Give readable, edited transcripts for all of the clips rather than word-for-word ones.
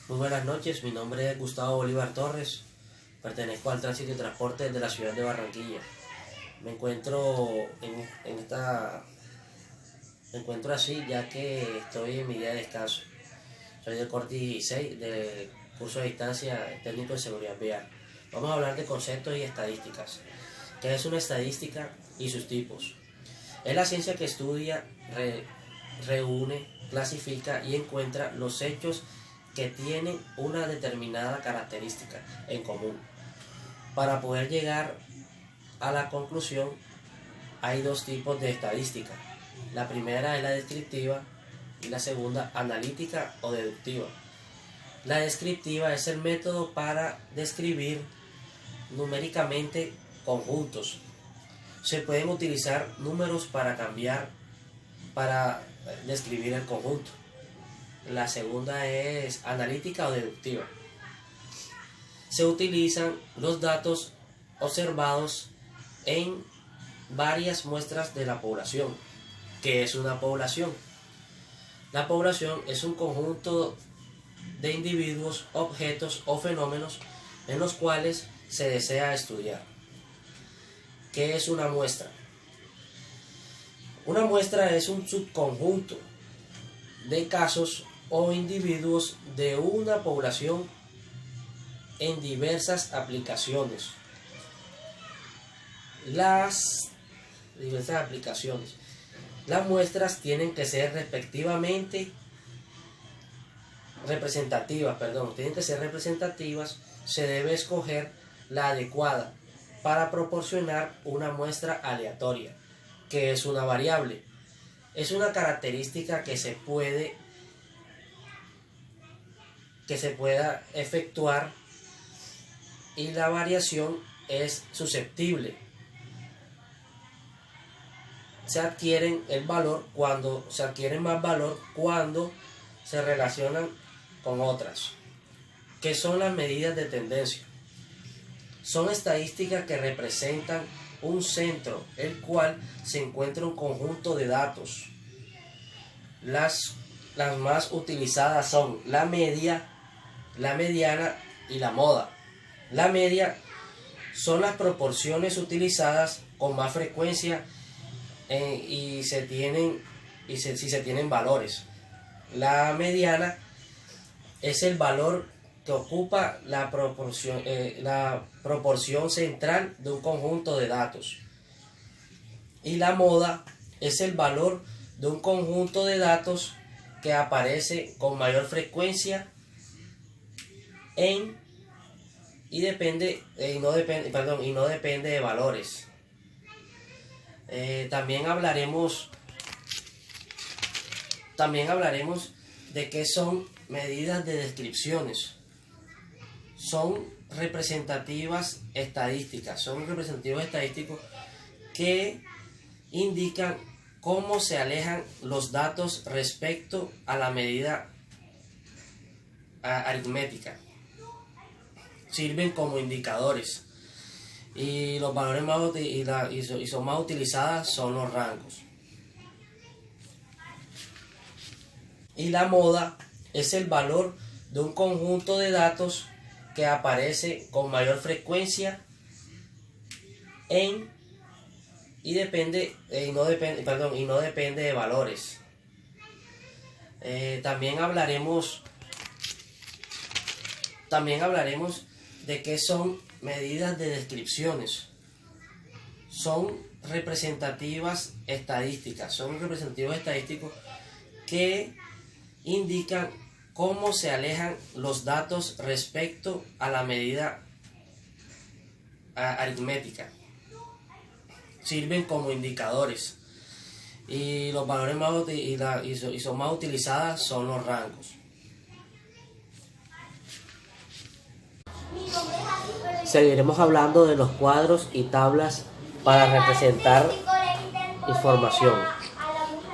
Muy buenas noches, mi nombre es Gustavo Bolívar Torres, pertenezco al tránsito y transporte de la ciudad de Barranquilla. Me encuentro me encuentro así ya que estoy en mi día de descanso. Soy del corte 16 del curso de distancia técnico en seguridad vial. Vamos a hablar de conceptos y estadísticas. ¿Qué es una estadística y sus tipos? Es la ciencia que estudia, reúne, clasifica y encuentra los hechos que tienen una determinada característica en común. Para poder llegar a la conclusión, hay dos tipos de estadística. La primera es la descriptiva y la segunda analítica o deductiva. La descriptiva es el método para describir numéricamente conjuntos. Se pueden utilizar números para describir el conjunto. La segunda es analítica o deductiva. Se utilizan los datos observados en varias muestras de la población. ¿Qué es una población? La población es un conjunto de individuos, objetos o fenómenos en los cuales se desea estudiar. ¿Qué es una muestra? Una muestra es un subconjunto de casos o individuos de una población en diversas aplicaciones. Las muestras tienen que ser representativas, se debe escoger la adecuada para proporcionar una muestra aleatoria, que es una variable. Es una característica que se pueda efectuar y la variación es susceptible. Se adquieren más valor cuando se relacionan con otras. ¿Qué son las medidas de tendencia? Son estadísticas que representan un centro, el cual se encuentra un conjunto de datos. Las más utilizadas son la media, la mediana y la moda. La media son las proporciones utilizadas con más frecuencia si se tienen valores. La mediana es el valor que ocupa la proporción central de un conjunto de datos. Y la moda es el valor de un conjunto de datos que aparece con mayor frecuencia y no depende de valores. También hablaremos de qué son medidas de descripciones. Son representativos estadísticos que indican cómo se alejan los datos respecto a la medida aritmética. Sirven como indicadores y los valores son más utilizadas son los rangos. Y la moda es el valor de un conjunto de datos que aparece con mayor frecuencia y no depende de valores. También hablaremos de qué son medidas de descripciones. Son representativos estadísticos que indican cómo se alejan los datos respecto a la medida aritmética. Sirven como indicadores y los valores son más utilizadas son los rangos. Seguiremos hablando de los cuadros y tablas para representar información.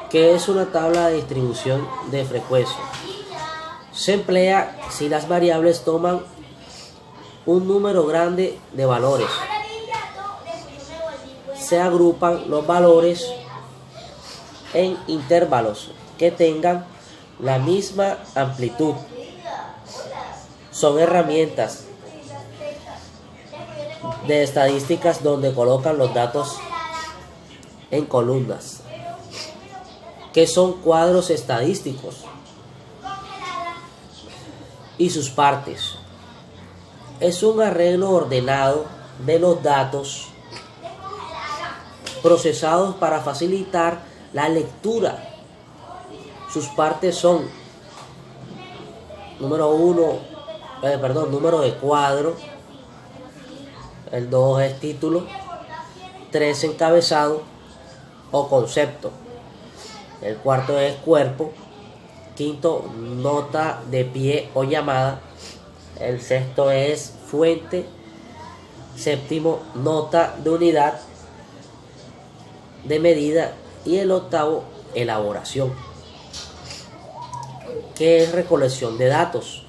¿Qué es una tabla de distribución de frecuencia? Se emplea si las variables toman un número grande de valores. Se agrupan los valores en intervalos que tengan la misma amplitud. Son herramientas de estadísticas donde colocan los datos en columnas. ¿Qué son cuadros estadísticos? Y sus partes. Es un arreglo ordenado de los datos procesados para facilitar la lectura. Sus partes son número de cuadro, el 2 es título, 3 encabezado o concepto, el cuarto es cuerpo, quinto nota de pie o llamada, el sexto es fuente, séptimo nota de unidad de medida y el octavo elaboración. ¿Qué es recolección de datos?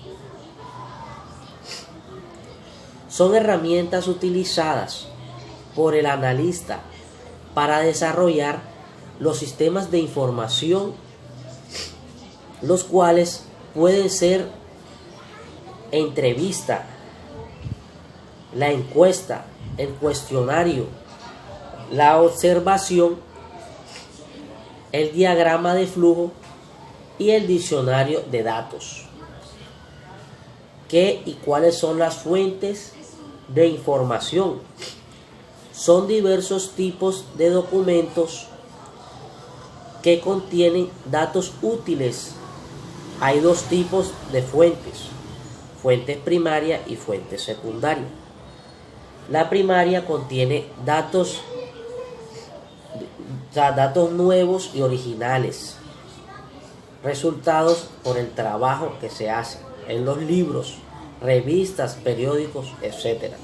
Son herramientas utilizadas por el analista para desarrollar los sistemas de información, los cuales pueden ser entrevista, la encuesta, el cuestionario, la observación, el diagrama de flujo y el diccionario de datos. ¿Qué y cuáles son las fuentes de información? Son diversos tipos de documentos que contienen datos útiles. Hay dos tipos de fuentes: fuente primaria y fuente secundaria. La primaria contiene datos nuevos y originales, resultados por el trabajo que se hace en los libros, revistas, periódicos, etc.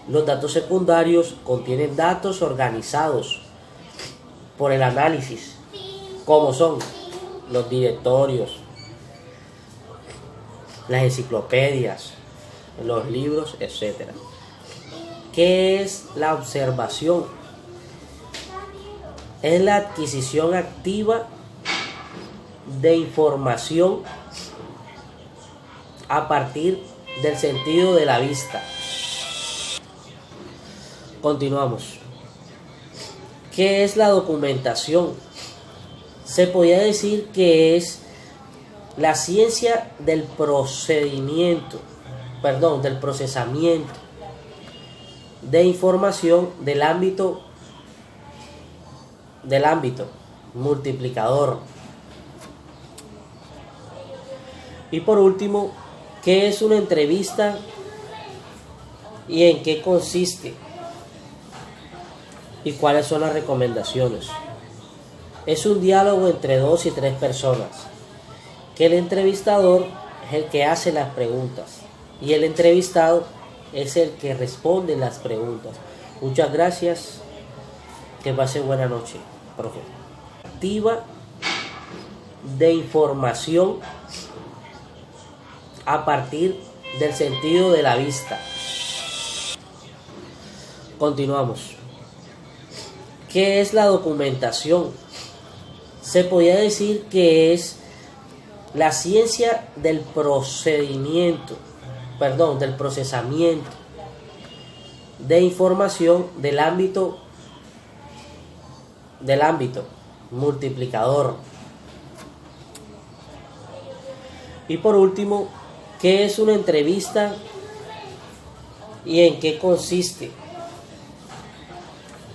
Los datos secundarios contienen datos organizados por el análisis, como son los directorios, las enciclopedias, los libros, etc. ¿Qué es la observación? Es la adquisición activa de información a partir del sentido de la vista. Continuamos. ¿Qué es la documentación? Se podría decir que es la ciencia del procesamiento de información del ámbito multiplicador. Y por último, ¿qué es una entrevista y en qué consiste? ¿Y cuáles son las recomendaciones? Es un diálogo entre 2 y 3 personas, que el entrevistador es el que hace las preguntas y el entrevistado es el que responde las preguntas. Muchas gracias. Que pase buena noche, profe. Activa de información a partir del sentido de la vista. Continuamos. ¿Qué es la documentación? Se podría decir que es la ciencia del procesamiento de información del ámbito multiplicador. Y por último, ¿qué es una entrevista y en qué consiste?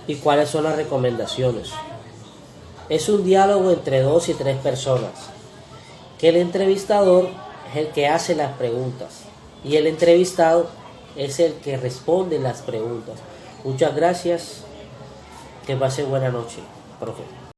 ¿Y cuáles son las recomendaciones? Es un diálogo entre 2 y 3 personas, que el entrevistador es el que hace las preguntas y el entrevistado es el que responde las preguntas. Muchas gracias. Que pase buena noche, profe.